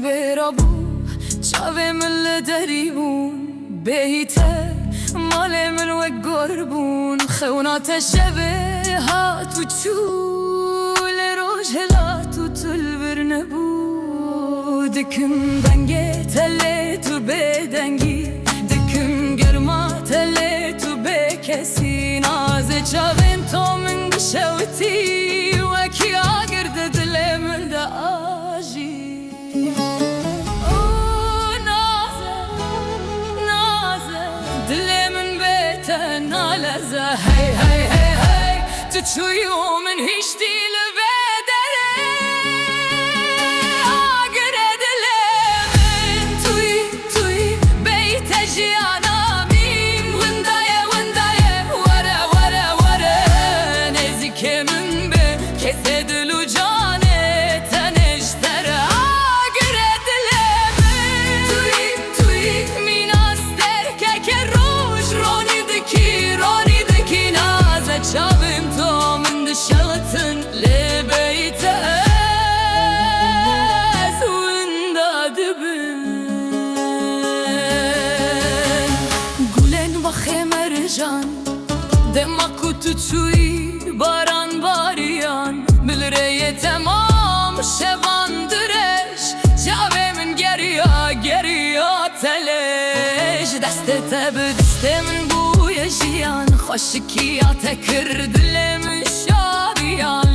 برابو چاوه من لدریبون بهیته مال من و گربون خونات شبه هاتو چول روش هلاتو تل برنبو دکم دنگه تله تو بدنگی دکم گرما تله تو بکسی نازه چاوین تو من گشوتی وکی آگرده دل من دا آجی نالزه هی هی هی هی تو چویو من هیشتی لبدره آگره دله من توی بیت جیانامیم وندایه وره نزیک من به کسی دلو جانه تنشتره آگره دله من توی میناستر که روش رونی دکی نازه چاویم تو من دشلتن لبیت از وندا دبن گلن و خمر جان دماکو تو چوی باران باریان بلره تمام شوان درش چاویم گریا تلش دست تب دست من جیان خوشکی آتا کرد لم شادیان